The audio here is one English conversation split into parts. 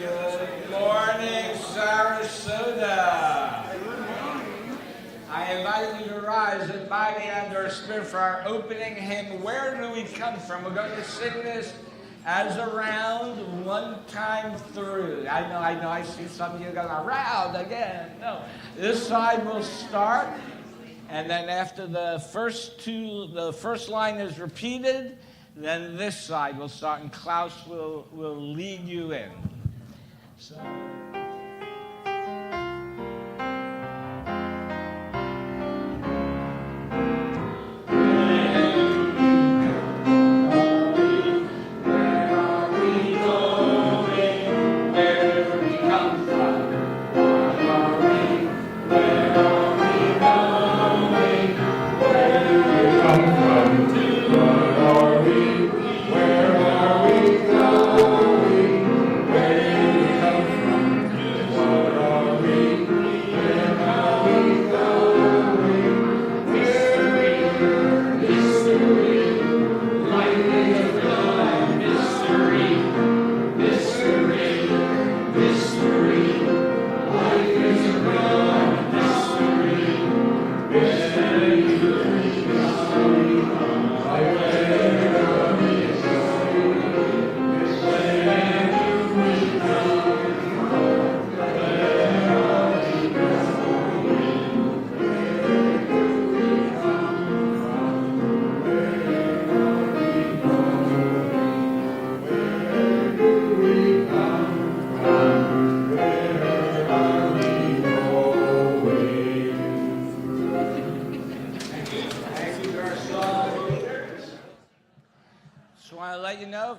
Good morning, Sarasota. I invite you to rise in body and or spirit for our opening hymn, Where Do We Come From? We're going to sing this as a round, one time through. I know, I see some of you going, around again. No, this side will start, and then after the first line is repeated, then this side will start, and Klaus will lead you in. So.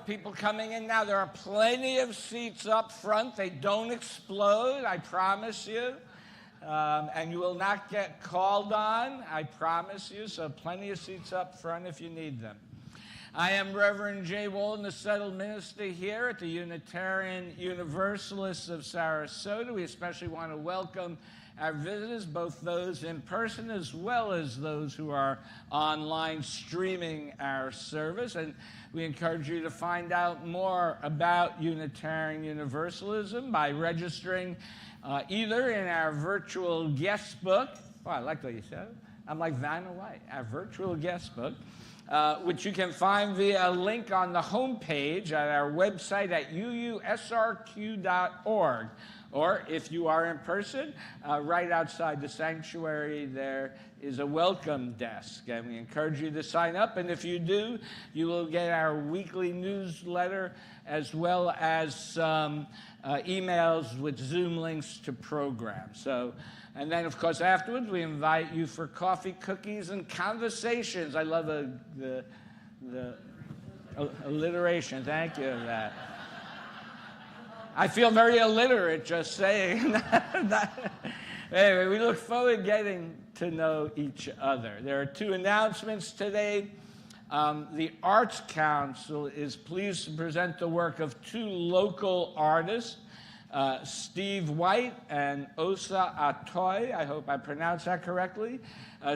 People coming in now, there are plenty of seats up front. They don't explode, I promise you. And you will not get called on, I promise you. So plenty of seats up front if you need them. I am Reverend J. Wolin, the settled minister here at the Unitarian Universalists of Sarasota. We especially want to welcome our visitors, both those in person as well as those who are online streaming our service. And we encourage you to find out more about Unitarian Universalism by registering either in our virtual guest book. Oh, I like what you said. I'm like Vanna White. Our virtual guest book, which you can find via a link on the homepage at our website at uusrq.org. Or if you are in person, right outside the sanctuary, there is a welcome desk. And we encourage you to sign up. And if you do, you will get our weekly newsletter as well as some emails with Zoom links to programs. So, and then, of course, afterwards, we invite you for coffee, cookies, and conversations. I love the alliteration. Thank you for that. I feel very illiterate just saying that. Anyway, we look forward to getting to know each other. There are two announcements today. The Arts Council is pleased to present the work of two local artists, Steve White and Osa Atoy. I hope I pronounced that correctly.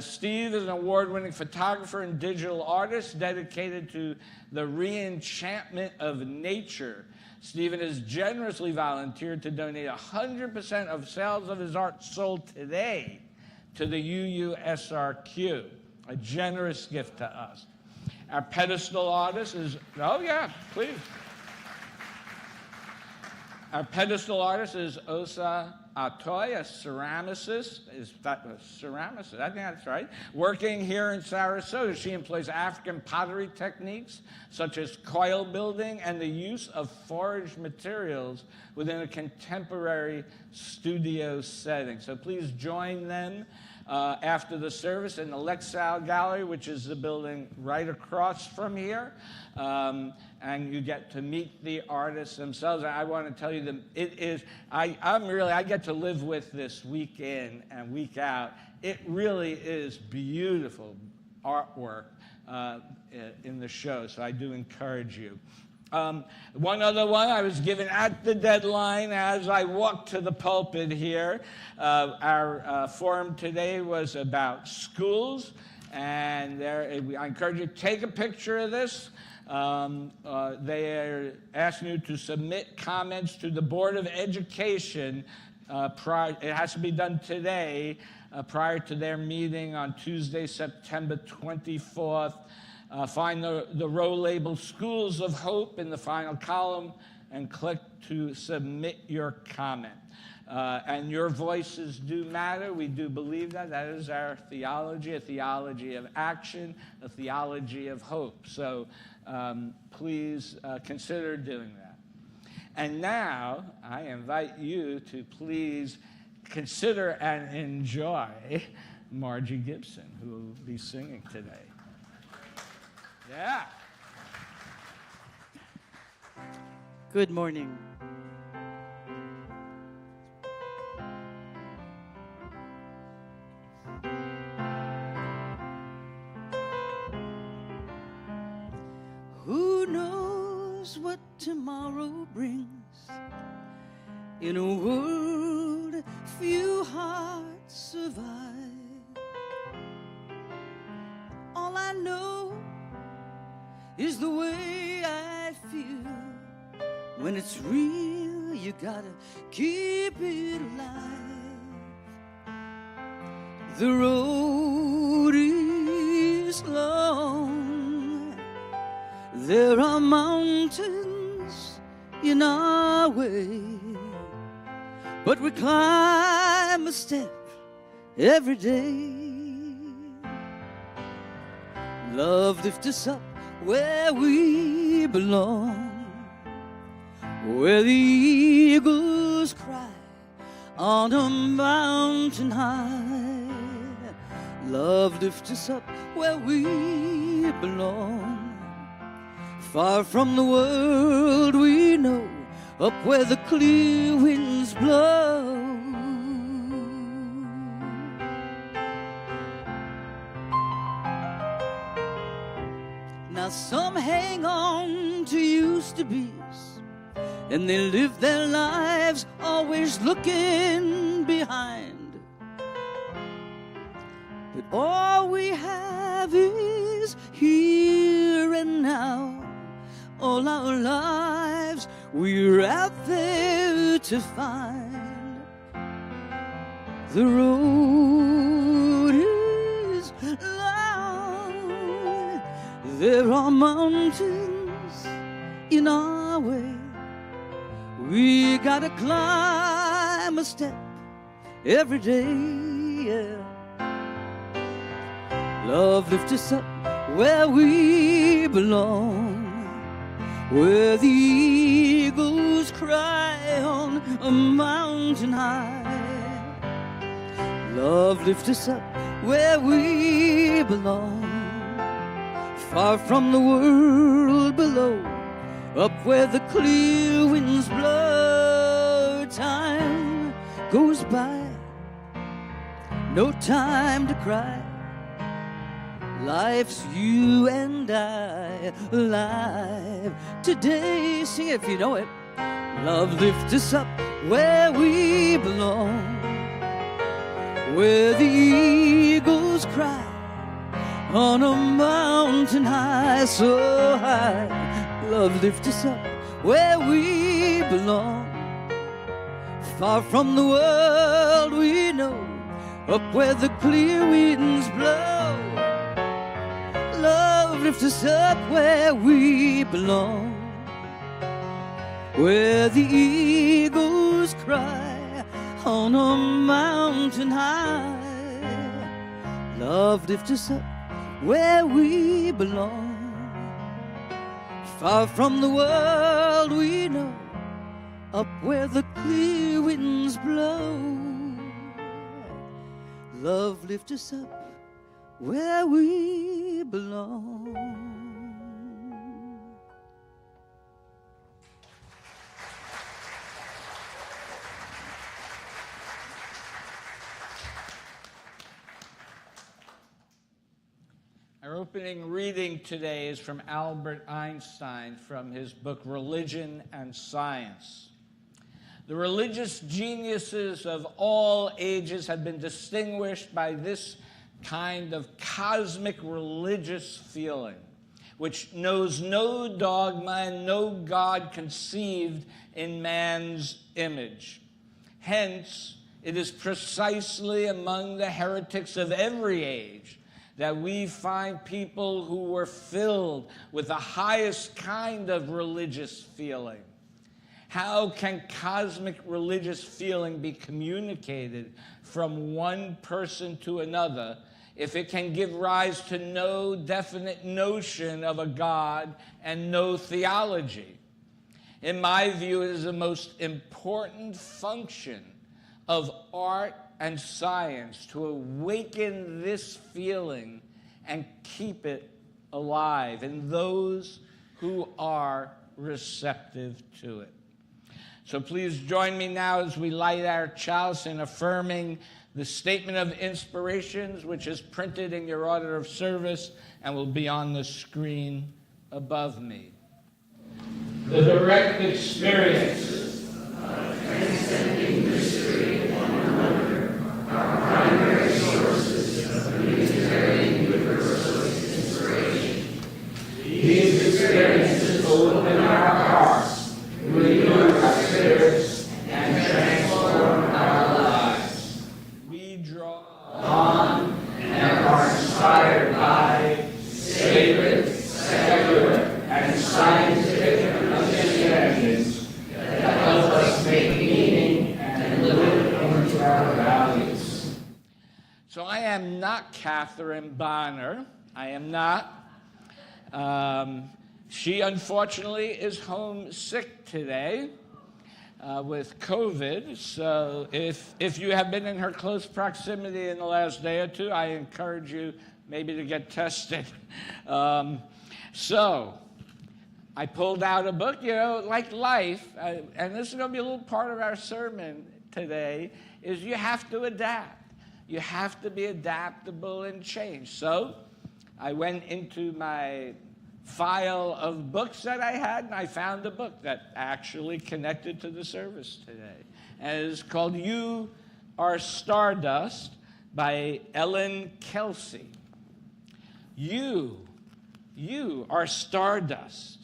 Steve is an award-winning photographer and digital artist dedicated to the re-enchantment of nature. Stephen has generously volunteered to donate 100% of sales of his art sold today to the UUSRQ, a generous gift to us. Our pedestal artist is, oh yeah, please. Our pedestal artist is Osa Atoy, a ceramicist. Is that a ceramicist? I think that's right. Working here in Sarasota, she employs African pottery techniques such as coil building and the use of foraged materials within a contemporary studio setting. So please join them after the service in the Lexal Gallery, which is the building right across from here. And you get to meet the artists themselves. I want to tell you that it is, I get to live with this week in and week out. It really is beautiful artwork in the show, so I do encourage you. One other one I was given at the deadline as I walked to the pulpit here. Our forum today was about schools, And I encourage you to take a picture of this. They are asking you to submit comments to the Board of Education. It has to be done today, prior to their meeting on Tuesday, September 24th. Find the row labeled Schools of Hope in the final column and click to submit your comment. And your voices do matter. We do believe that. That is our theology, a theology of action, a theology of hope. So please consider doing that. And now I invite you to please consider and enjoy Margie Gibson, who will be singing today. Yeah. Good morning. Who knows what tomorrow brings? In a world few hearts survive. All I know is the way I feel. When it's real, you gotta keep it alive. The road is long. There are mountains in our way, but we climb a step every day. Love lifts us up where we belong, where the eagles cry on a mountain high. Love lifts us up where we belong, far from the world we know, up where the clear winds blow. Now some hang on to used-to-be's, and they live their lives always looking behind. But all we have is here and now. All our lives we're out there to find. The road is long. There are mountains in our way. We gotta climb a step every day, yeah. Love lifts us up where we belong, where the eagles cry on a mountain high. Love lifts us up where we belong, far from the world below, up where the clear winds blow. Time goes by, no time to cry. Life's you and I, alive today. Sing it if you know it. Love lifts us up where we belong, where the eagles cry on a mountain high, so high. Love lifts us up where we belong, far from the world we know, up where the clear winds blow. Love lifts us up where we belong, where the eagles cry on a mountain high. Love lifts us up where we belong, far from the world we know, up where the clear winds blow. Love lifts us up where we belong. Our opening reading today is from Albert Einstein from his book Religion and Science. The religious geniuses of all ages have been distinguished by this kind of cosmic religious feeling, which knows no dogma and no God conceived in man's image. Hence, it is precisely among the heretics of every age that we find people who were filled with the highest kind of religious feeling. How can cosmic religious feeling be communicated from one person to another if it can give rise to no definite notion of a God and no theology? In my view, it is the most important function of art and science to awaken this feeling and keep it alive in those who are receptive to it. So please join me now as we light our chalice in affirming the statement of inspirations, which is printed in your order of service and will be on the screen above me. The direct experiences of transcending mystery and wonder are primary sources of Unitarian Universalist inspiration. These experiences open our hearts, renew our spirits, and transform our lives. We draw on and are inspired by sacred, secular, and scientific understandings that help us make meaning and live into our values. So I am not Catherine Bonner. I am not. She, unfortunately, is homesick today with COVID. So if you have been in her close proximity in the last day or two, I encourage you maybe to get tested. So I pulled out a book, like life, and this is going to be a little part of our sermon today, is you have to adapt. You have to be adaptable and change. So I went into my file of books that I had, and I found a book that actually connected to the service today. And it is called You Are Stardust by Ellen Kelsey. You are stardust.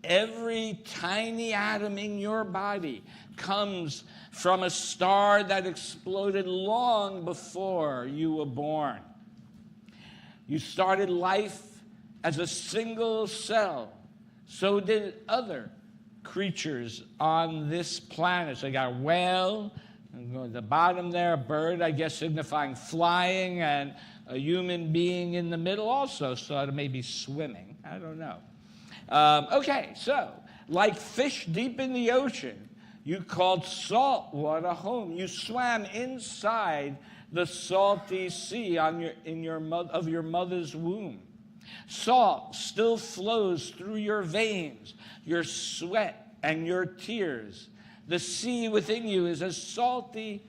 Every tiny atom in your body comes from a star that exploded long before you were born. You started life as a single cell. So did other creatures on this planet. So you got a whale, and go to the bottom there, a bird, I guess, signifying flying, and a human being in the middle also, sort of maybe swimming. I don't know. Okay, so like fish deep in the ocean, you called salt water home. You swam inside the salty sea of your mother's womb. Salt still flows through your veins, your sweat, and your tears. The sea within you is as salty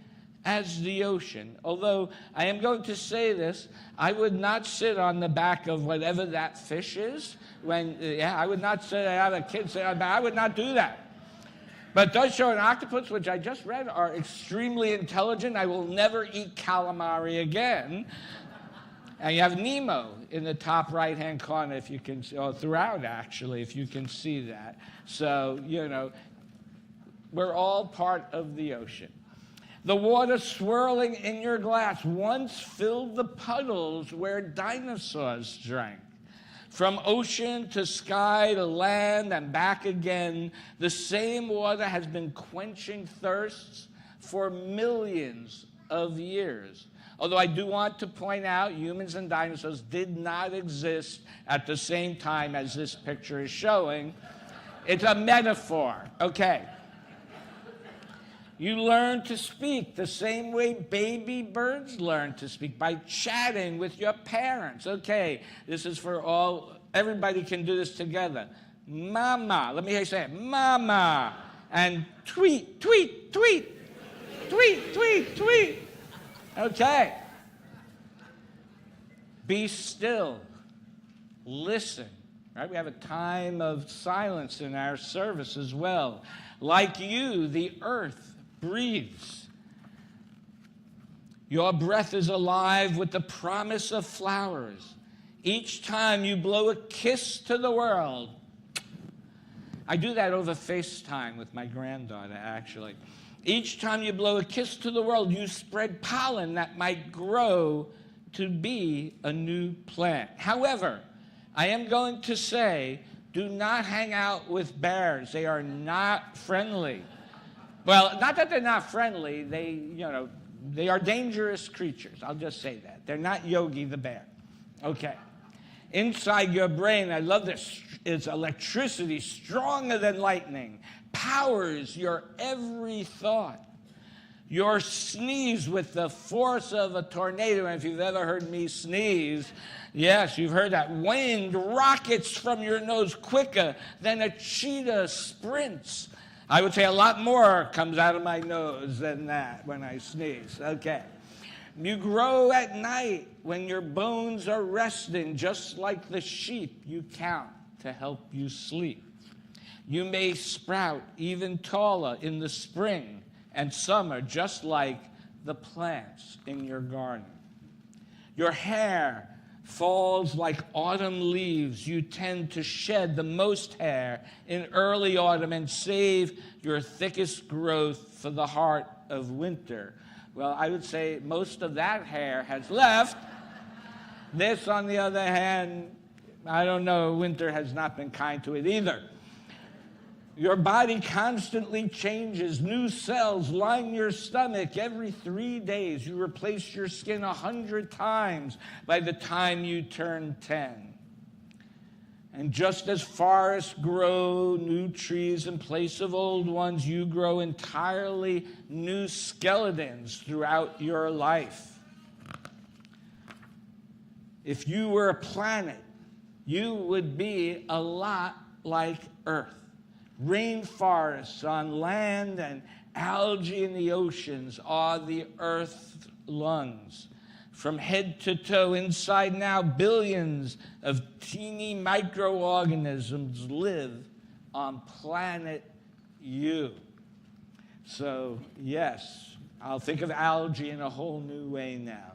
as the ocean. Although I am going to say this, I would not sit on the back of whatever that fish is. I would not say, I have a kid sit on the back. I would not do that. But those show an octopus, which I just read, are extremely intelligent. I will never eat calamari again. And you have Nemo in the top right-hand corner, if you can, or throughout, actually, if you can see that. So, we're all part of the ocean. The water swirling in your glass once filled the puddles where dinosaurs drank. From ocean to sky to land and back again, the same water has been quenching thirsts for millions of years. Although I do want to point out, humans and dinosaurs did not exist at the same time as this picture is showing. It's a metaphor, okay? You learn to speak the same way baby birds learn to speak, by chatting with your parents. Okay, this is for all, everybody can do this together. Mama, let me hear you say it, mama. And tweet, tweet, tweet, tweet, tweet, tweet. Okay. Be still. Listen. Right? We have a time of silence in our service as well. Like you, the earth breathes. Your breath is alive with the promise of flowers. Each time you blow a kiss to the world. I do that over FaceTime with my granddaughter, actually. Each time you blow a kiss to the world, you spread pollen that might grow to be a new plant. However, I am going to say, do not hang out with bears. They are not friendly. Well, not that they're not friendly. They are dangerous creatures. I'll just say that. They're not Yogi the bear. Okay. Inside your brain, I love this, is electricity stronger than lightning, powers your every thought. Your sneeze with the force of a tornado, and if you've ever heard me sneeze, yes, you've heard that. Wind rockets from your nose quicker than a cheetah sprints. I would say a lot more comes out of my nose than that when I sneeze. Okay. You grow at night when your bones are resting, just like the sheep you count to help you sleep. You may sprout even taller in the spring and summer, just like the plants in your garden. Your hair falls like autumn leaves. You tend to shed the most hair in early autumn and save your thickest growth for the heart of winter. Well, I would say most of that hair has left. This, on the other hand, I don't know, winter has not been kind to it either. Your body constantly changes. New cells line your stomach every 3 days. You replace your skin 100 times by the time you turn 10. And just as forests grow new trees in place of old ones, you grow entirely new skeletons throughout your life. If you were a planet, you would be a lot like Earth. Rainforests on land and algae in the oceans are the Earth's lungs. From head to toe, inside now, billions of teeny microorganisms live on planet U. So, yes, I'll think of algae in a whole new way now.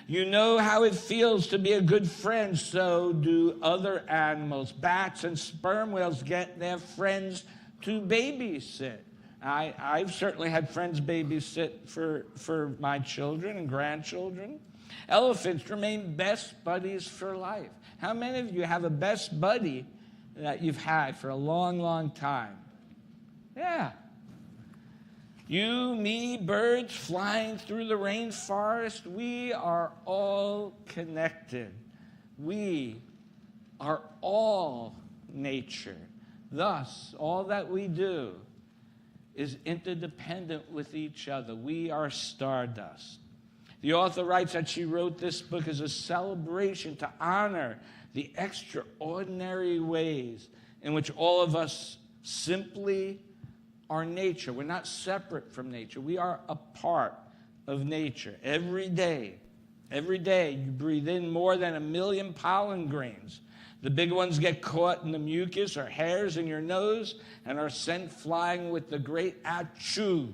You know how it feels to be a good friend, so do other animals. Bats and sperm whales get their friends to babysit. I've certainly had friends babysit for my children and grandchildren. Elephants remain best buddies for life. How many of you have a best buddy that you've had for a long, long time? Yeah. You, me, birds flying through the rainforest, we are all connected. We are all nature. Thus, all that we do is interdependent with each other. We are stardust. The author writes that she wrote this book as a celebration to honor the extraordinary ways in which all of us simply are nature. We're not separate from nature. We are a part of nature. Every day you breathe in more than 1 million pollen grains. The big ones get caught in the mucus or hairs in your nose and are sent flying with the great achoo.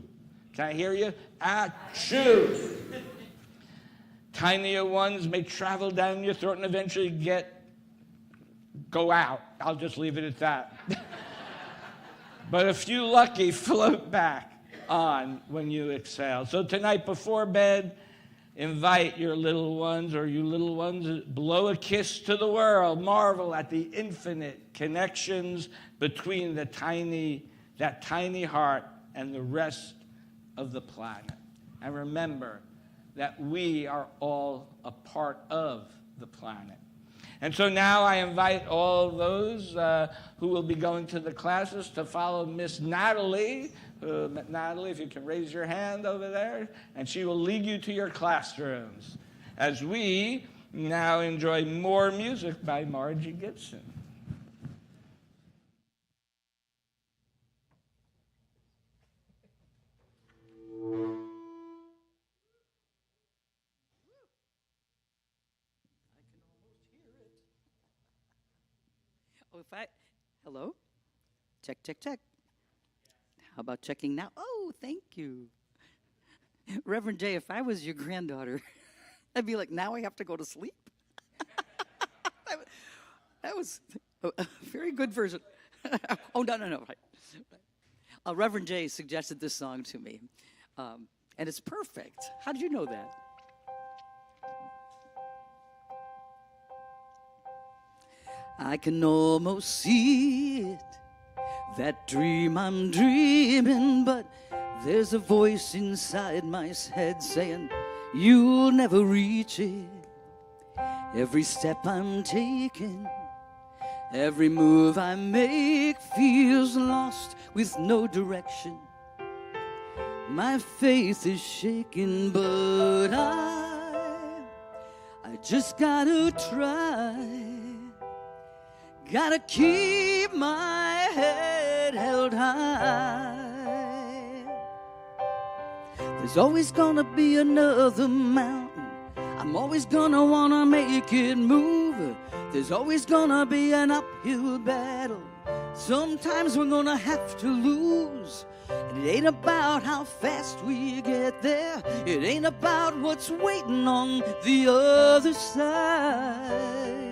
Can I hear you? Achoo! Tinier ones may travel down your throat and eventually go out. I'll just leave it at that. But a few lucky float back on when you exhale. So tonight before bed, invite your little ones, or you little ones, blow a kiss to the world. Marvel at the infinite connections between that tiny heart and the rest of the planet. And remember that we are all a part of the planet. And so now I invite all those who will be going to the classes to follow Miss Natalie. Natalie, if you can raise your hand over there, and she will lead you to your classrooms as we now enjoy more music by Margie Gibson. Hello? Check, check, check. How about checking now? Oh, thank you. Reverend Jay, if I was your granddaughter, I'd be like, now I have to go to sleep? That was a very good version. Oh, no. Reverend Jay suggested this song to me, and it's perfect. How did you know that? I can almost see it, that dream I'm dreaming, but there's a voice inside my head saying, you'll never reach it. Every step I'm taking, every move I make feels lost with no direction. My faith is shaking, but I just gotta try. Gotta keep my head held high. There's always gonna be another mountain. I'm always gonna wanna make it move. There's always gonna be an uphill battle. Sometimes we're gonna have to lose. And it ain't about how fast we get there. It ain't about what's waiting on the other side.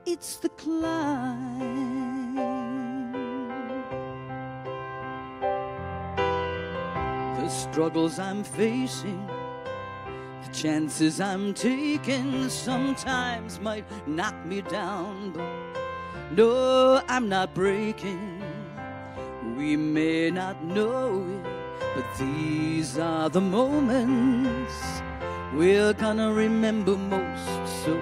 It's the climb. The struggles I'm facing, the chances I'm taking sometimes might knock me down, but no, I'm not breaking. We may not know it, but these are the moments we're gonna remember most. So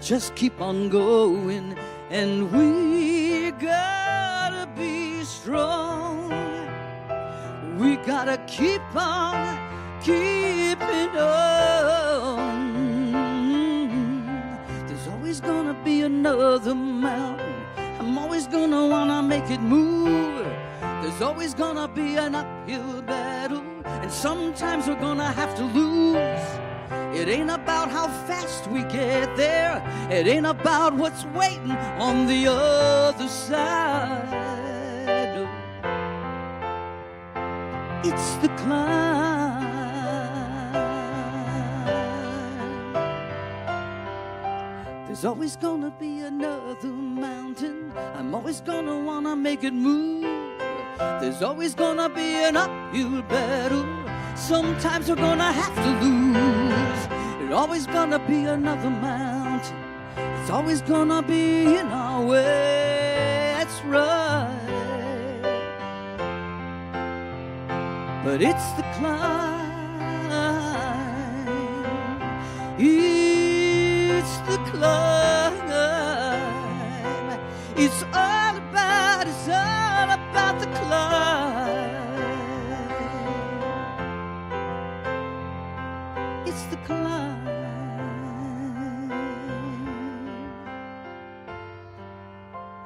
just keep on going, and we gotta be strong. We gotta keep on keeping on. There's always gonna be another mountain. I'm always gonna wanna make it move. There's always gonna be an uphill battle, and sometimes we're gonna have to lose. It ain't about how fast we get there. It ain't about what's waiting on the other side. No. It's the climb. There's always gonna be another mountain. I'm always gonna wanna make it move. There's always gonna be an uphill battle. Sometimes we're gonna have to lose. There's always gonna be another mountain. It's always gonna be in our way. That's right. But it's the climb. It's the climb. It's all about the climb. It's the climb.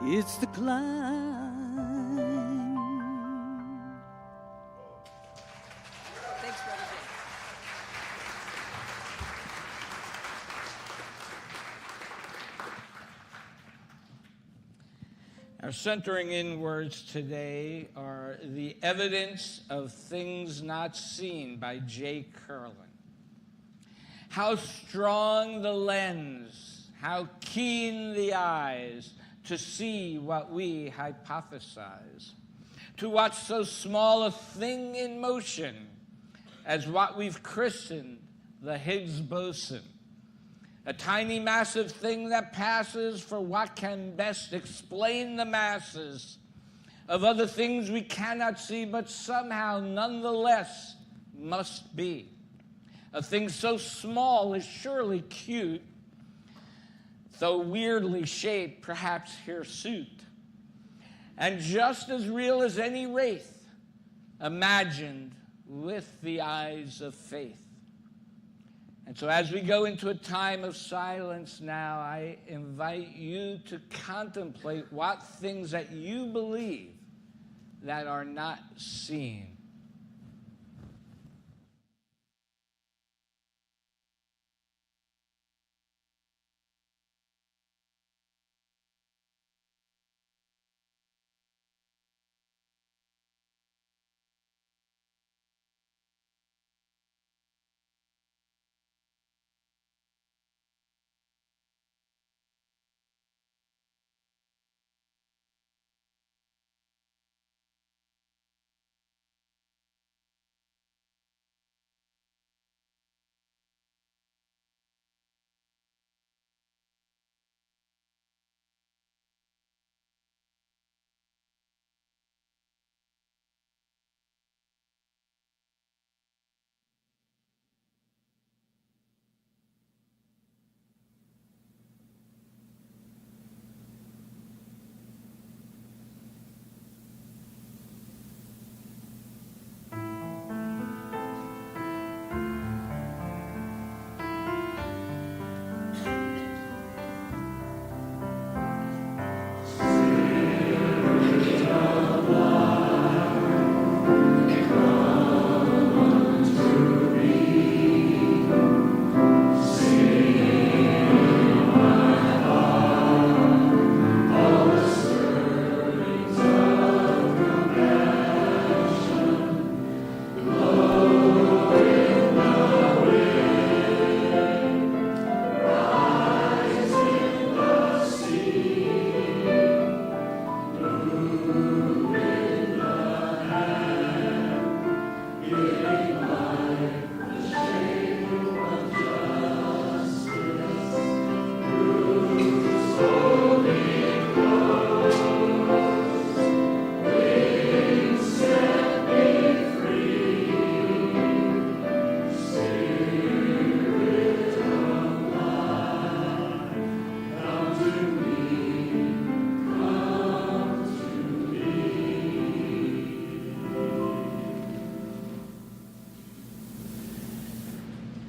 It's the climb. Thanks, Brother Jay. Our centering in words today are The Evidence of Things Not Seen by J. Curlin. How strong the lens, how keen the eyes to see what we hypothesize, to watch so small a thing in motion as what we've christened the Higgs boson, a tiny massive thing that passes for what can best explain the masses of other things we cannot see but somehow nonetheless must be. A thing so small is surely cute, though weirdly shaped, perhaps hirsute, and just as real as any wraith, imagined with the eyes of faith. And so as we go into a time of silence now, I invite you to contemplate what things that you believe that are not seen.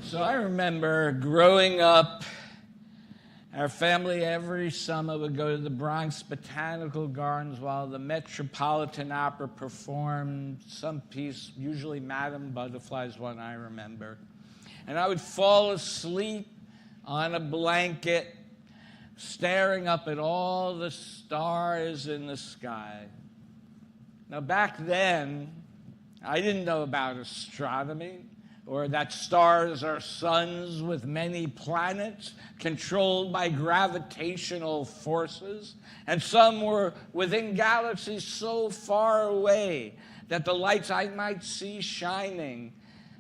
So I remember growing up, our family every summer would go to the Bronx Botanical Gardens while the Metropolitan Opera performed some piece, usually Madame Butterfly's one I remember. And I would fall asleep on a blanket, staring up at all the stars in the sky. Now back then, I didn't know about astronomy, or that stars are suns with many planets controlled by gravitational forces, and some were within galaxies so far away that the lights I might see shining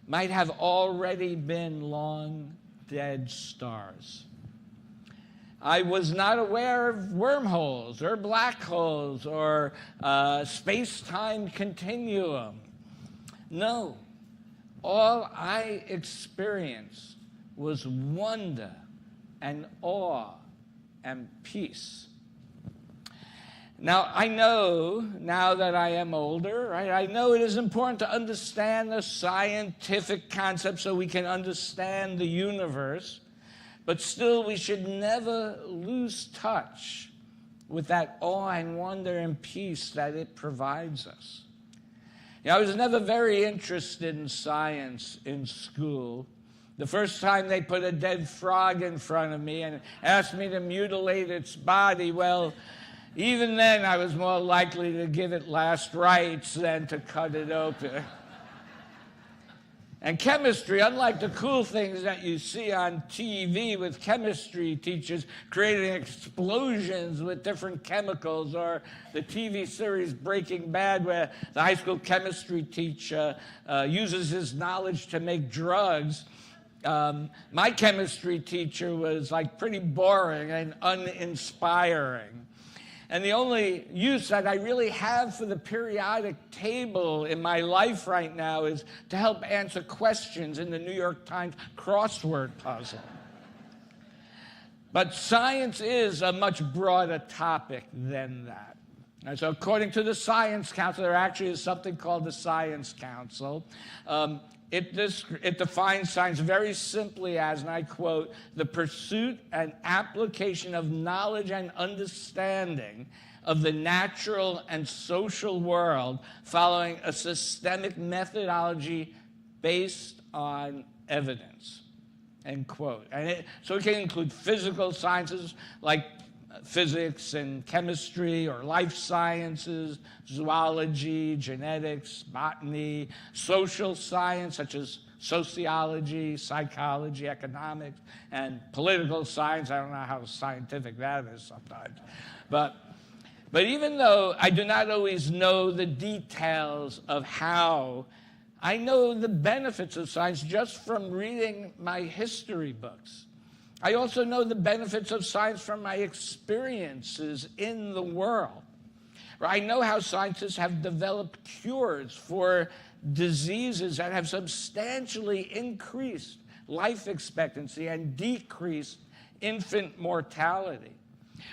might have already been long dead stars. I was not aware of wormholes or black holes or space-time continuum. No. All I experienced was wonder and awe and peace. Now, I know, now that I am older, right, I know it is important to understand the scientific concepts so we can understand the universe, but still we should never lose touch with that awe and wonder and peace that it provides us. You know, I was never very interested in science in school. The first time they put a dead frog in front of me and asked me to mutilate its body, well, even then I was more likely to give it last rites than to cut it open. And chemistry, unlike the cool things that you see on TV with chemistry teachers creating explosions with different chemicals, or the TV series Breaking Bad, where the high school chemistry teacher uses his knowledge to make drugs, my chemistry teacher was like pretty boring and uninspiring. And the only use that I really have for the periodic table in my life right now is to help answer questions in the New York Times crossword puzzle. But science is a much broader topic than that. And so according to the Science Council, there actually is something called the Science Council. It defines science very simply as, and I quote, the pursuit and application of knowledge and understanding of the natural and social world following a systemic methodology based on evidence, end quote. And so it can include physical sciences like physics and chemistry, or life sciences, zoology, genetics, botany, social science such as sociology, psychology, economics, and political science. I don't know how scientific that is sometimes. But even though I do not always know the details of how, I know the benefits of science just from reading my history books. I also know the benefits of science from my experiences in the world. I know how scientists have developed cures for diseases that have substantially increased life expectancy and decreased infant mortality.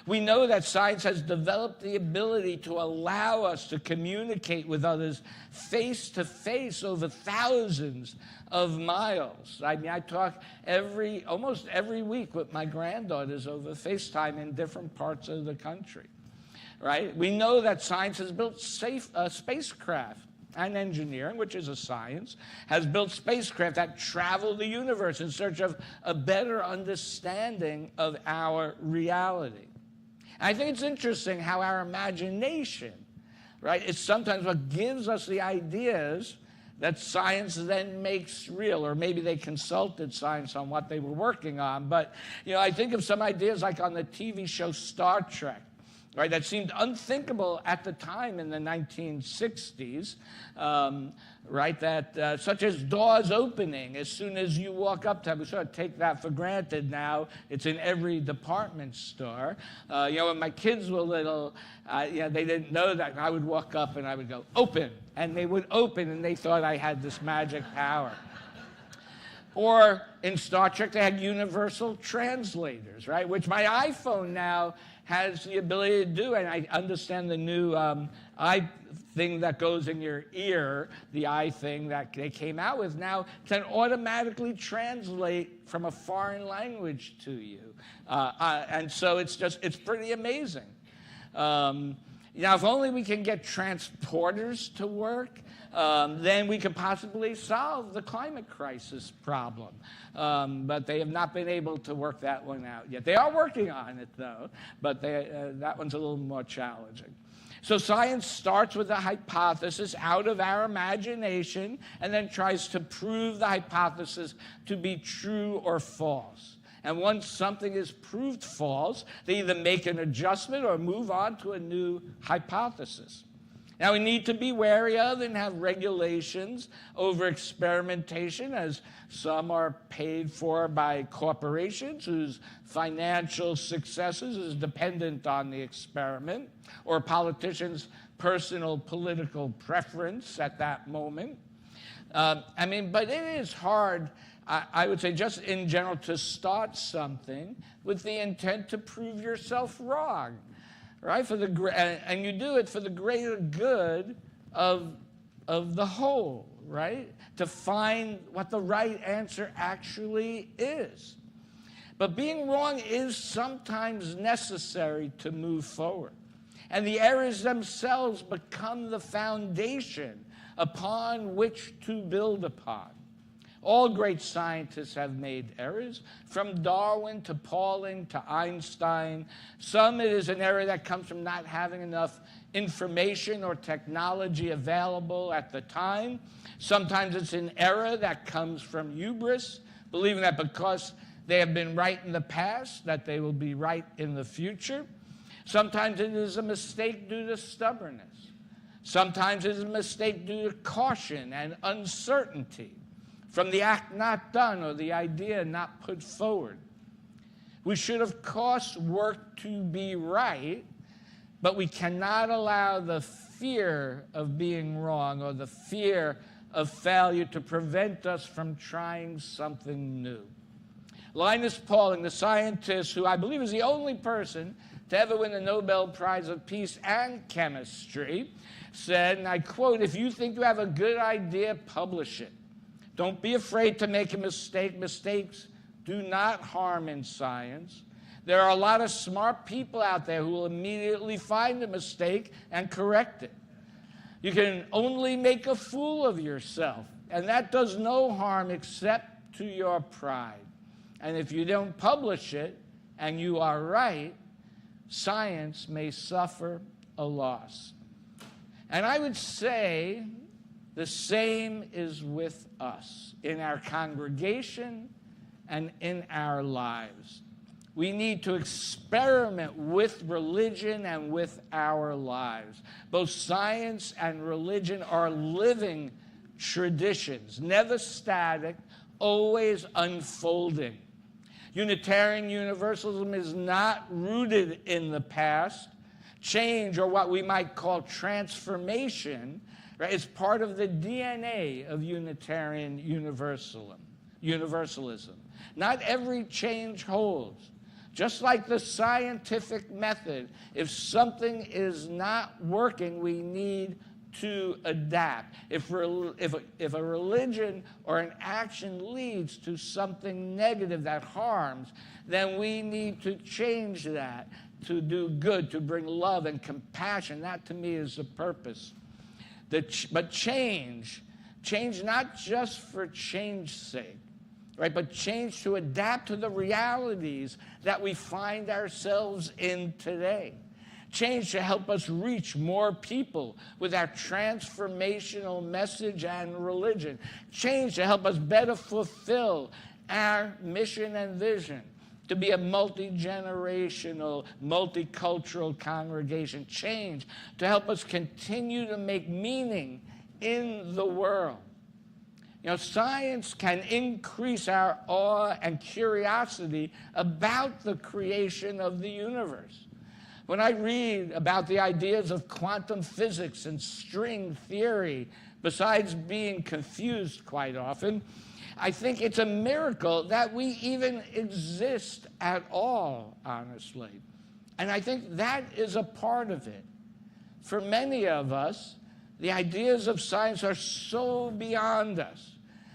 We know that science has developed the ability to allow us to communicate with others face to face over thousands of miles. I mean, I talk almost every week with my granddaughters over FaceTime in different parts of the country, right? We know that science has built spacecraft, and engineering, which is a science, has built spacecraft that travel the universe in search of a better understanding of our reality. And I think it's interesting how our imagination, right, is sometimes what gives us the ideas that science then makes real, or maybe they consulted science on what they were working on. But, I think of some ideas like on the TV show Star Trek, right, that seemed unthinkable at the time in the 1960s, right, that such as doors opening as soon as you walk up to them. We sort of take that for granted now. It's in every department store. When my kids were little, they didn't know that. I would walk up and I would go, open, and they would open, and they thought I had this magic power. Or in Star Trek, they had universal translators, right? Which my iPhone now has the ability to do. And I understand the new eye thing that goes in your ear, the eye thing that they came out with now, can automatically translate from a foreign language to you. And so it's pretty amazing. Now, if only we can get transporters to work, then we could possibly solve the climate crisis problem. But they have not been able to work that one out yet. They are working on it, though, but that one's a little more challenging. So science starts with a hypothesis out of our imagination and then tries to prove the hypothesis to be true or false. And once something is proved false, they either make an adjustment or move on to a new hypothesis. Now, we need to be wary of and have regulations over experimentation, as some are paid for by corporations whose financial successes is dependent on the experiment, or politicians' personal political preference at that moment. But it is hard, I would say, just in general, to start something with the intent to prove yourself wrong. Right, and you do it for the greater good of the whole, right? To find what the right answer actually is. But being wrong is sometimes necessary to move forward. And the errors themselves become the foundation upon which to build upon. All great scientists have made errors, from Darwin to Pauling to Einstein. Some it is an error that comes from not having enough information or technology available at the time. Sometimes it's an error that comes from hubris, believing that because they have been right in the past, that they will be right in the future. Sometimes it is a mistake due to stubbornness. Sometimes it is a mistake due to caution and uncertainty, from the act not done or the idea not put forward. We should, of course, work to be right, but we cannot allow the fear of being wrong or the fear of failure to prevent us from trying something new. Linus Pauling, the scientist who I believe is the only person to ever win the Nobel Prize of Peace and Chemistry, said, and I quote, "If you think you have a good idea, publish it. Don't be afraid to make a mistake. Mistakes do not harm in science. There are a lot of smart people out there who will immediately find a mistake and correct it. You can only make a fool of yourself, and that does no harm except to your pride. And if you don't publish it and you are right, science may suffer a loss." And I would say the same is with us in our congregation and in our lives. We need to experiment with religion and with our lives. Both science and religion are living traditions, never static, always unfolding. Unitarian Universalism is not rooted in the past. Change, or what we might call transformation, right, is part of the DNA of Unitarian Universalism. Not every change holds. Just like the scientific method, if something is not working, we need to adapt. If a religion or an action leads to something negative that harms, then we need to change that to do good, to bring love and compassion. That, to me, is the purpose. But change not just for change's sake, right? But change to adapt to the realities that we find ourselves in today. Change to help us reach more people with our transformational message and religion. Change to help us better fulfill our mission and vision, to be a multi-generational, multicultural congregation. Change to help us continue to make meaning in the world. You know, science can increase our awe and curiosity about the creation of the universe. When I read about the ideas of quantum physics and string theory, besides being confused quite often, I think it's a miracle that we even exist at all, honestly. And I think that is a part of it. For many of us, the ideas of science are so beyond us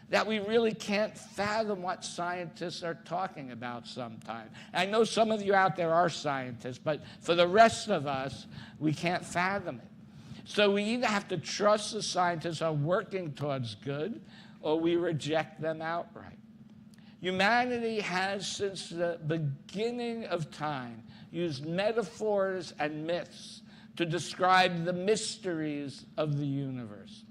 that we really can't fathom what scientists are talking about sometimes. I know some of you out there are scientists, but for the rest of us, we can't fathom it. So we either have to trust the scientists are working towards good, or we reject them outright. Humanity has, since the beginning of time, used metaphors and myths to describe the mysteries of the universe.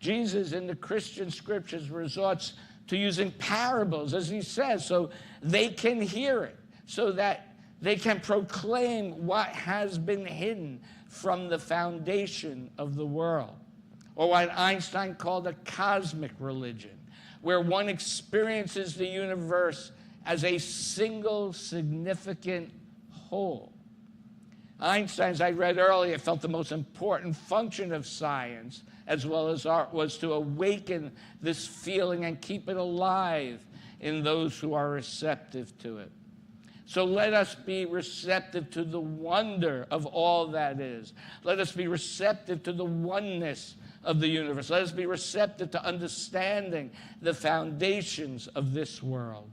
Jesus in the Christian scriptures resorts to using parables, as he says, so they can hear it, so that they can proclaim what has been hidden from the foundation of the world, or what Einstein called a cosmic religion, where one experiences the universe as a single significant whole. Einstein, as I read earlier, felt the most important function of science as well as art was to awaken this feeling and keep it alive in those who are receptive to it. So let us be receptive to the wonder of all that is. Let us be receptive to the oneness of the universe. Let us be receptive to understanding the foundations of this world.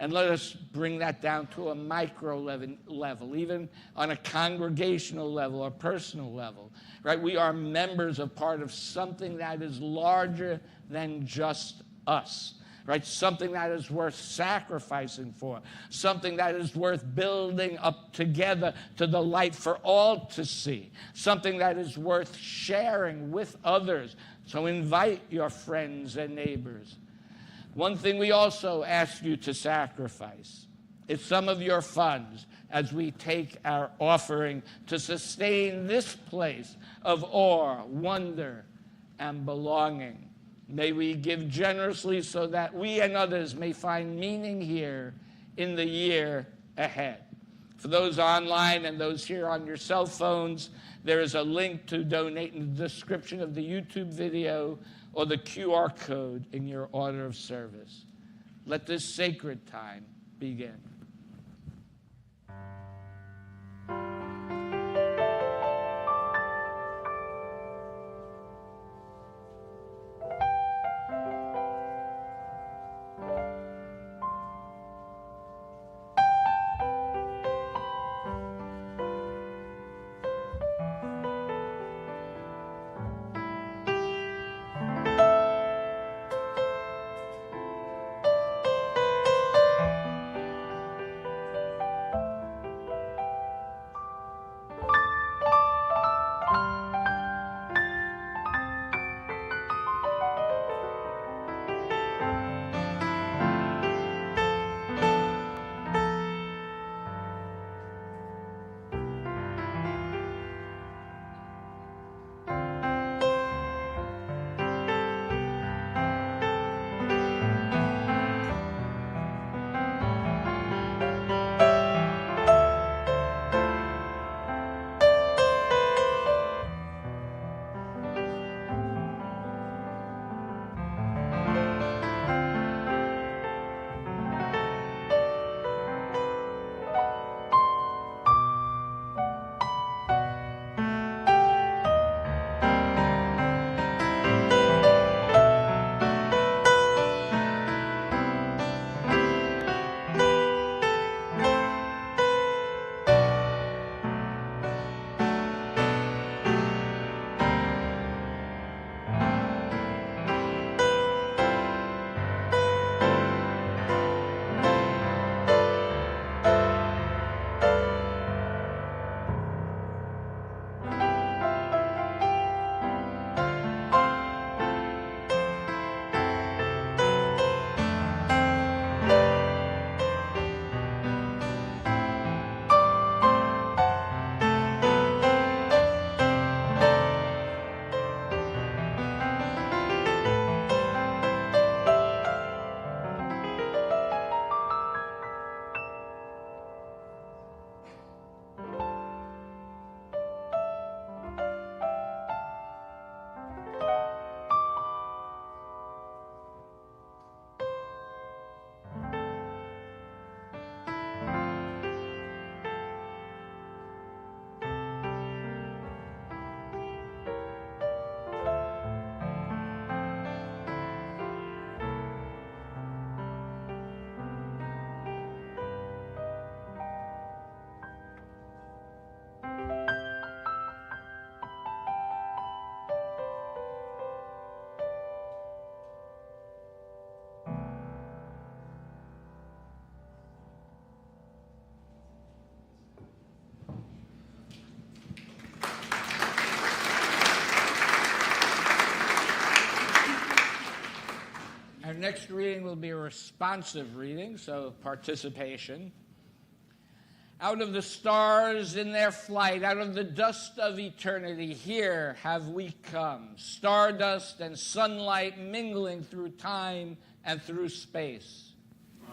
And let us bring that down to a micro level, even on a congregational level or personal level, right? We are members of part of something that is larger than just us, right? Something that is worth sacrificing for, something that is worth building up together to the light for all to see, something that is worth sharing with others. So invite your friends and neighbors. One thing we also ask you to sacrifice is some of your funds as we take our offering to sustain this place of awe, wonder, and belonging. May we give generously so that we and others may find meaning here in the year ahead. For those online and those here on your cell phones, there is a link to donate in the description of the YouTube video or the QR code in your order of service. Let this sacred time begin. next reading will be a responsive reading, so participation. Out of the stars in their flight, out of the dust of eternity, here have we come. Stardust and sunlight mingling through time and through space.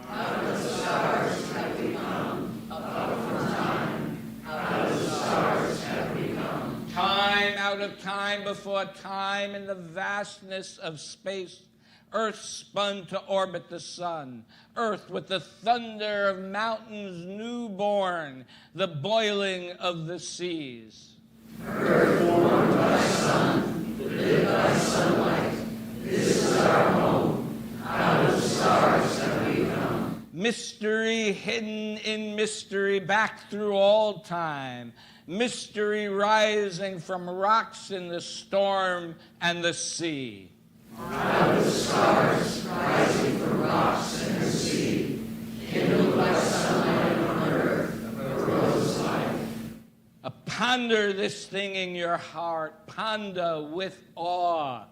Out of the stars have we come, up from time. Out of the stars have we come. Time out of time before time in the vastness of space. Earth spun to orbit the sun. Earth with the thunder of mountains newborn, the boiling of the seas. Earth warmed by sun, lit by sunlight. This is our home. Out of the stars have we come. Mystery hidden in mystery back through all time. Mystery rising from rocks in the storm and the sea. Out of the stars, rising from rocks and the sea, kindled by sunlight on earth, arose life. Ponder this thing in your heart. Ponder with awe.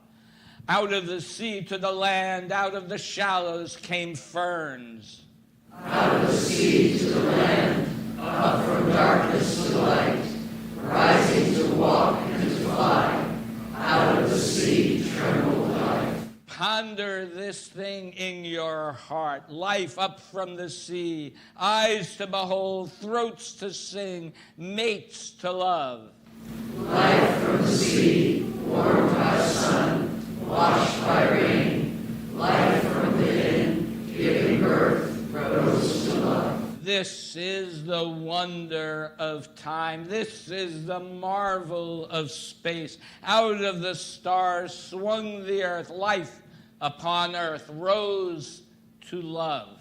Out of the sea to the land, out of the shallows came ferns. Out of the sea to the land, up from darkness to light, rising to walk and to fly. Out of the sea trembled life. Ponder this thing in your heart. Life up from the sea, eyes to behold, throats to sing, mates to love. Life from the sea, warmed by sun, washed by rain. Life from within, giving birth, rose to love. This is the wonder of time. This is the marvel of space. Out of the stars swung the earth. Life upon earth rose to love.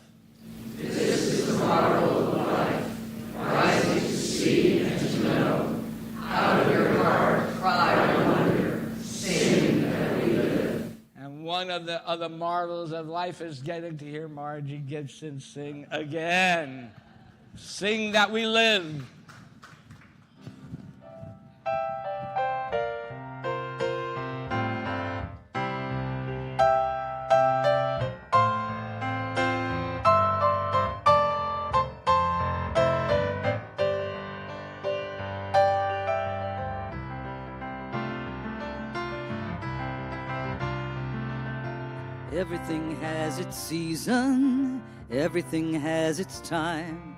This is the marvel of life, rising to see and to know. Out of your heart, cry wonder, sing that we live. And one of the other marvels of life is getting to hear Margie Gibson sing again. Sing that we live. Everything has its season, everything has its time.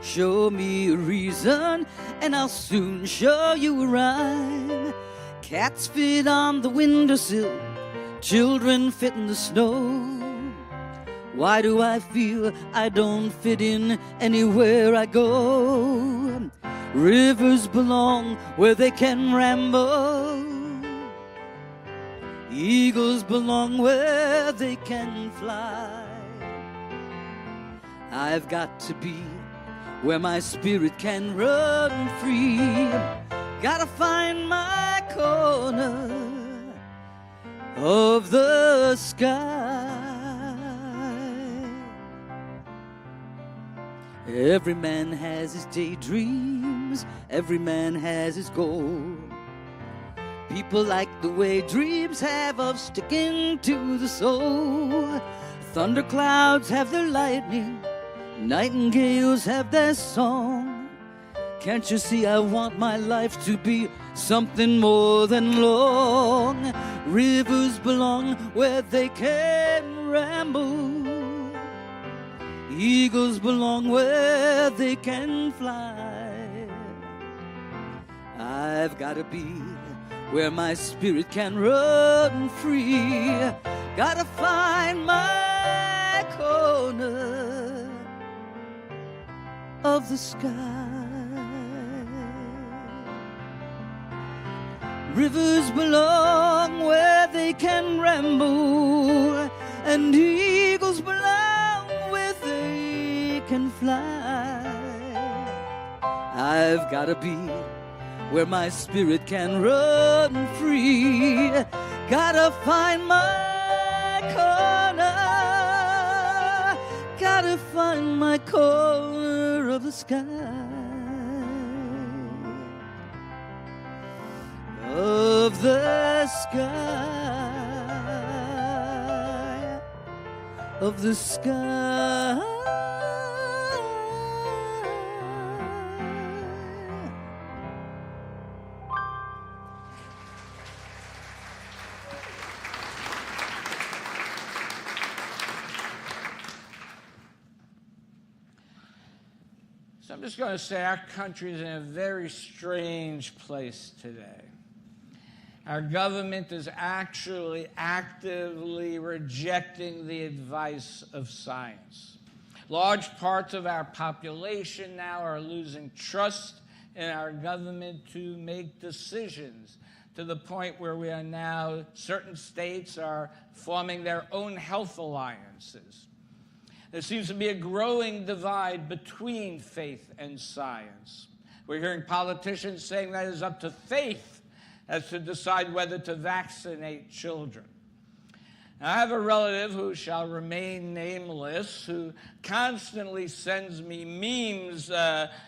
Show me a reason, and I'll soon show you a rhyme. Cats fit on the windowsill, children fit in the snow. Why do I feel I don't fit in anywhere I go? Rivers belong where they can ramble. Eagles belong where they can fly. I've got to be where my spirit can run free. Gotta find my corner of the sky. Every man has his daydreams, every man has his goal. People like the way dreams have of sticking to the soul. Thunderclouds have their lightning, nightingales have their song. Can't you see I want my life to be something more than long? Rivers belong where they can ramble. Eagles belong where they can fly. I've gotta be where my spirit can run free. Gotta find my corner of the sky. Rivers belong where they can ramble, and eagles belong where they can fly. I've gotta be where my spirit can run free. Gotta find my corner. Gotta find my corner of the sky. Of the sky. of the sky. So I'm just going to say our country is in a very strange place today. Our government is actually actively rejecting the advice of science. Large parts of our population now are losing trust in our government to make decisions, to the point where we are now, certain states are forming their own health alliances. There seems to be a growing divide between faith and science. We're hearing politicians saying that it's up to faith as to decide whether to vaccinate children. Now, I have a relative who shall remain nameless who constantly sends me memes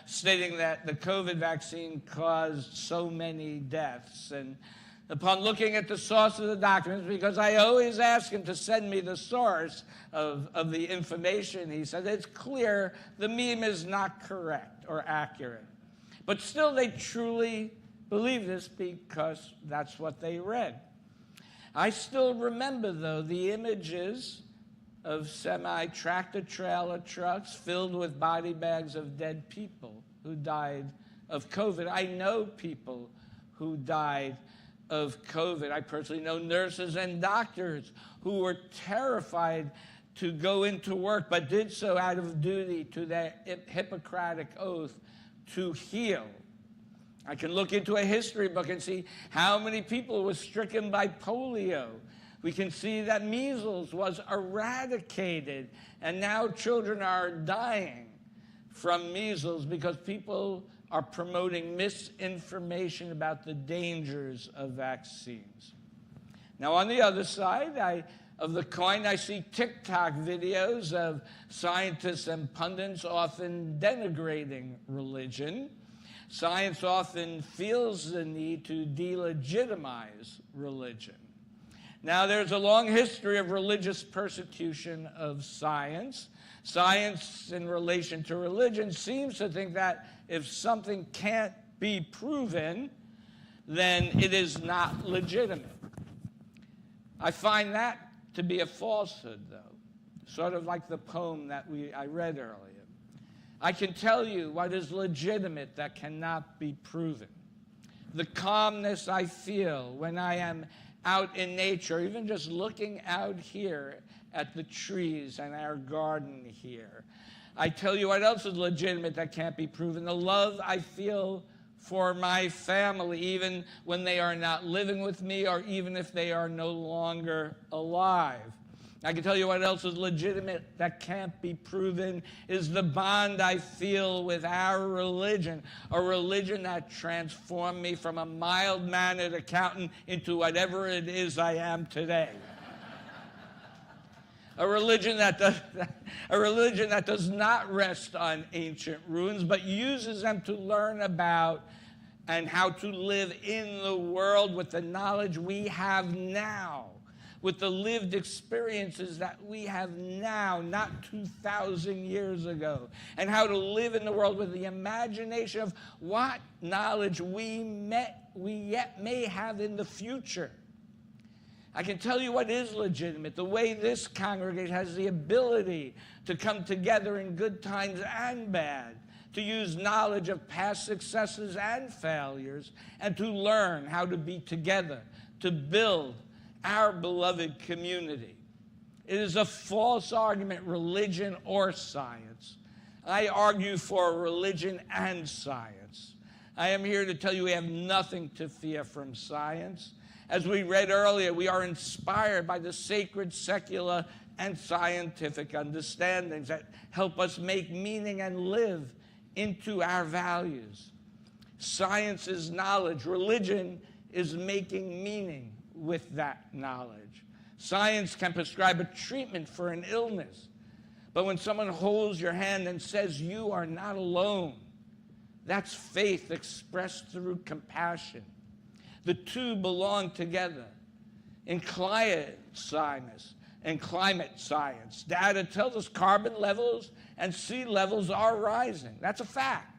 stating that the COVID vaccine caused so many deaths. And upon looking at the source of the documents, because I always ask him to send me the source of the information, he said it's clear the meme is not correct or accurate. But still they truly believe this because that's what they read. I still remember, though, the images of semi-tractor trailer trucks filled with body bags of dead people who died of COVID. I know people who died of COVID. I personally know nurses and doctors who were terrified to go into work, but did so out of duty to their Hippocratic oath to heal. I can look into a history book and see how many people were stricken by polio. We can see that measles was eradicated, and now children are dying from measles because people are promoting misinformation about the dangers of vaccines. Now, on the other side of the coin, I see TikTok videos of scientists and pundits often denigrating religion. Science often feels the need to delegitimize religion. Now, there's a long history of religious persecution of science. Science in relation to religion seems to think that if something can't be proven, then it is not legitimate. I find that to be a falsehood, though, sort of like the poem that I read earlier. I can tell you what is legitimate that cannot be proven. The calmness I feel when I am out in nature, even just looking out here at the trees and our garden here. I tell you what else is legitimate that can't be proven. The love I feel for my family, even when they are not living with me or even if they are no longer alive. I can tell you what else is legitimate that can't be proven is the bond I feel with our religion, a religion that transformed me from a mild-mannered accountant into whatever it is I am today. A religion that does not rest on ancient ruins, but uses them to learn about and how to live in the world with the knowledge we have now, with the lived experiences that we have now, not 2,000 years ago, and how to live in the world with the imagination of what knowledge we yet may have in the future. I can tell you what is legitimate, the way this congregation has the ability to come together in good times and bad, to use knowledge of past successes and failures, and to learn how to be together, to build our beloved community. It is a false argument, religion or science. I argue for religion and science. I am here to tell you we have nothing to fear from science. As we read earlier, we are inspired by the sacred, secular, and scientific understandings that help us make meaning and live into our values. Science is knowledge. Religion is making meaning with that knowledge. Science can prescribe a treatment for an illness, but when someone holds your hand and says you are not alone, that's faith expressed through compassion. The two belong together. In quiet silence, in climate science. Data tells us carbon levels and sea levels are rising. That's a fact,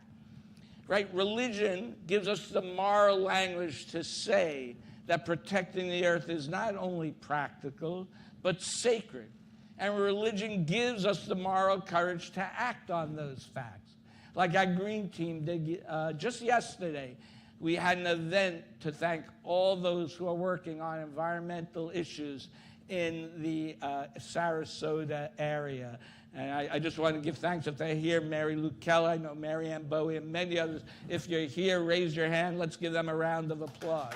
right? Religion gives us the moral language to say that protecting the earth is not only practical, but sacred. And religion gives us the moral courage to act on those facts. Like our green team did just yesterday. We had an event to thank all those who are working on environmental issues in the Sarasota area. And I just want to give thanks if they're here. Mary Lou Keller, I know Mary Ann Bowie, and many others. If you're here, raise your hand. Let's give them a round of applause.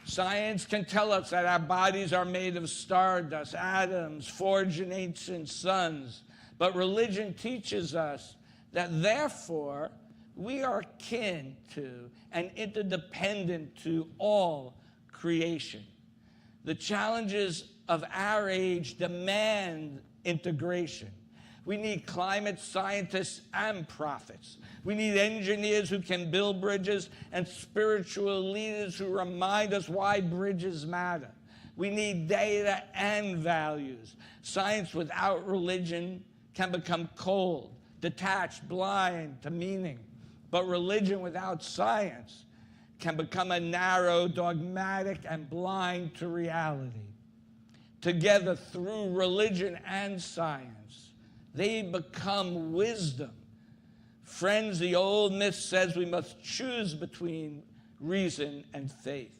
Science can tell us that our bodies are made of stardust, atoms, forged in ancient suns. But religion teaches us that therefore we are kin to and interdependent to all creation. The challenges of our age demand integration. We need climate scientists and prophets. We need engineers who can build bridges and spiritual leaders who remind us why bridges matter. We need data and values. Science without religion can become cold, detached, blind to meaning. But religion without science can become a narrow, dogmatic, and blind to reality. Together, through religion and science, they become wisdom. Friends, the old myth says we must choose between reason and faith.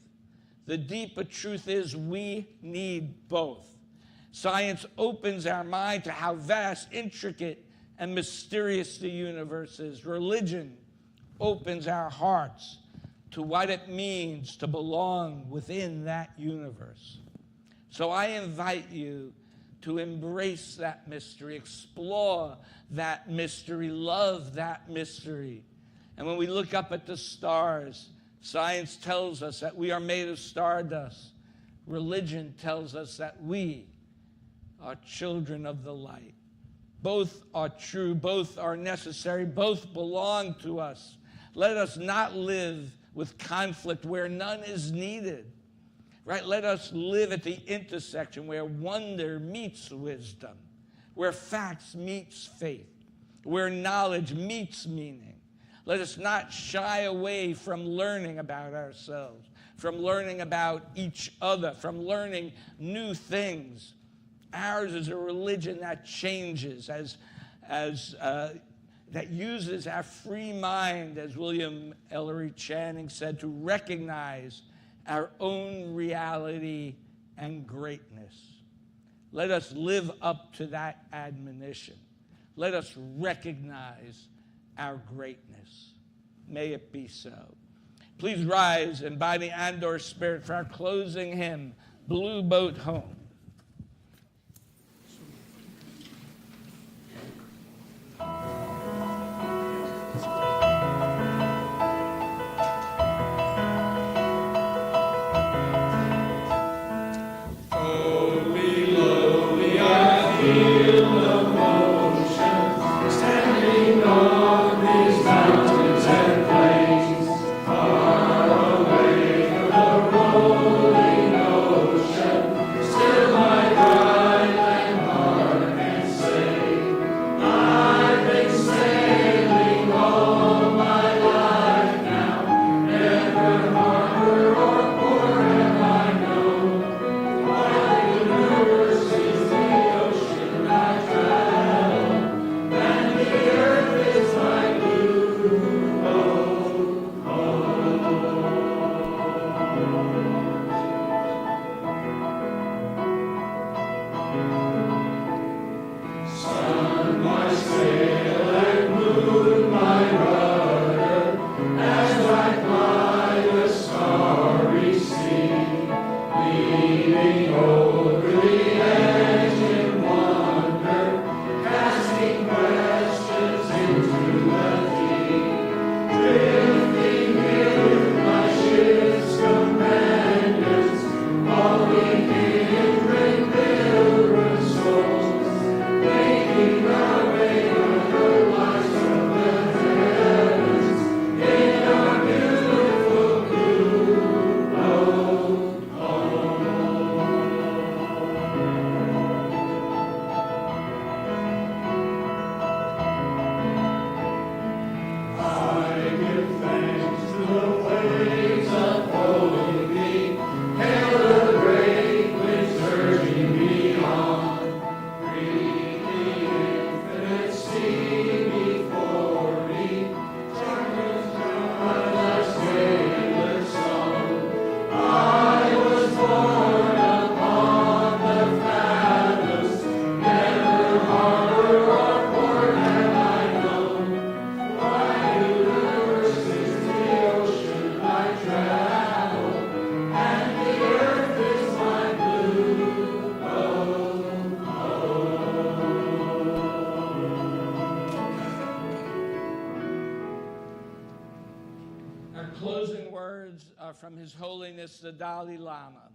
The deeper truth is we need both. Science opens our mind to how vast, intricate, and mysterious the universe is. Religion opens our hearts to what it means to belong within that universe. So I invite you to embrace that mystery, explore that mystery, love that mystery. And when we look up at the stars, science tells us that we are made of stardust. Religion tells us that we are children of the light. Both are true, both are necessary, both belong to us. Let us not live with conflict where none is needed. Right? Let us live at the intersection where wonder meets wisdom, where facts meets faith, where knowledge meets meaning. Let us not shy away from learning about ourselves, from learning about each other, from learning new things. Ours is a religion that changes, that uses our free mind, as William Ellery Channing said, to recognize our own reality and greatness. Let us live up to that admonition. Let us recognize our greatness. May it be so. Please rise in body and/or spirit for our closing hymn, Blue Boat Home. Try words are from His Holiness the Dalai Lama.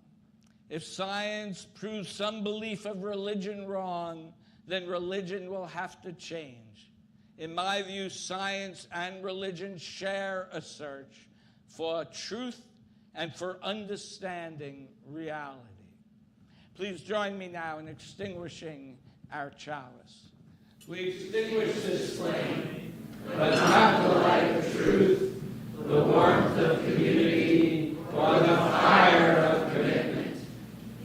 If science proves some belief of religion wrong, then religion will have to change. In my view, science and religion share a search for truth and for understanding reality. Please join me now in extinguishing our chalice. We extinguish this flame, but not the light of truth, the warmth of community, or the fire of commitment.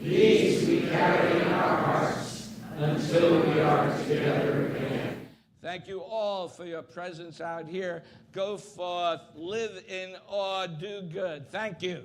These we carry in our hearts until we are together again. Thank you all for your presence out here. Go forth, live in awe, do good. Thank you.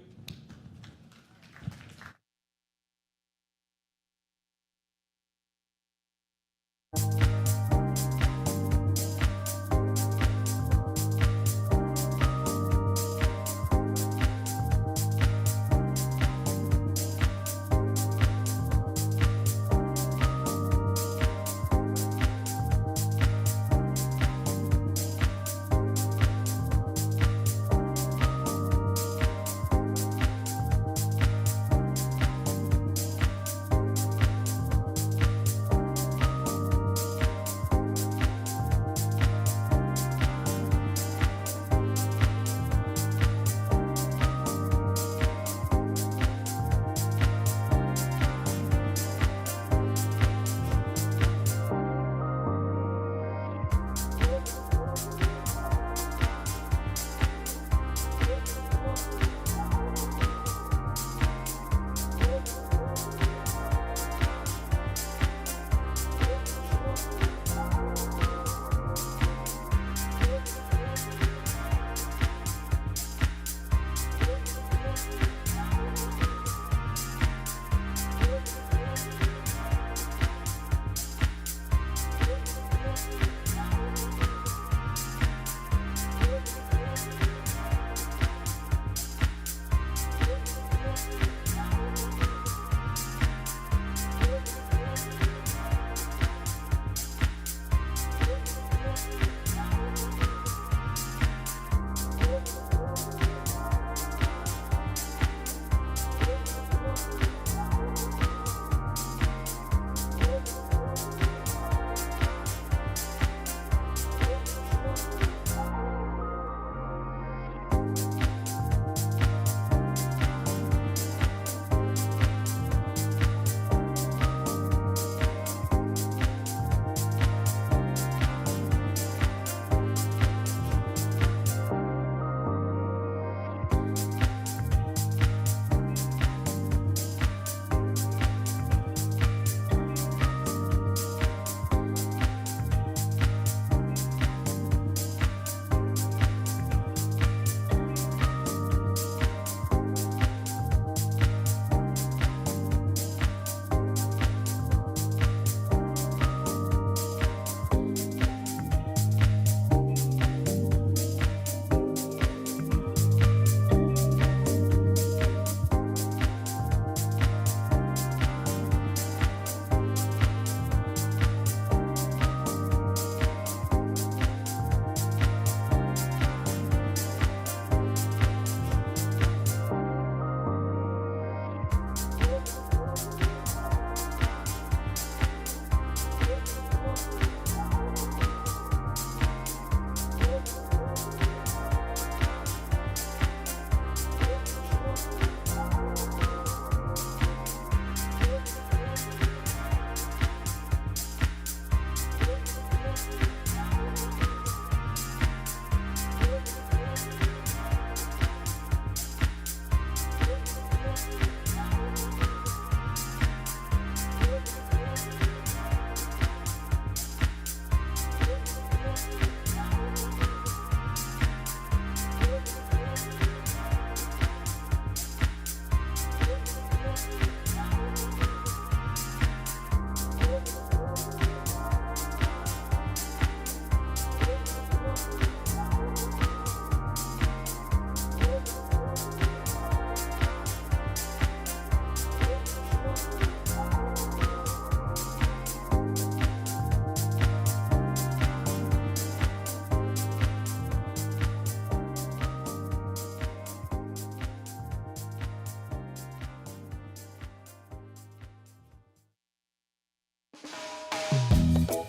Thank you.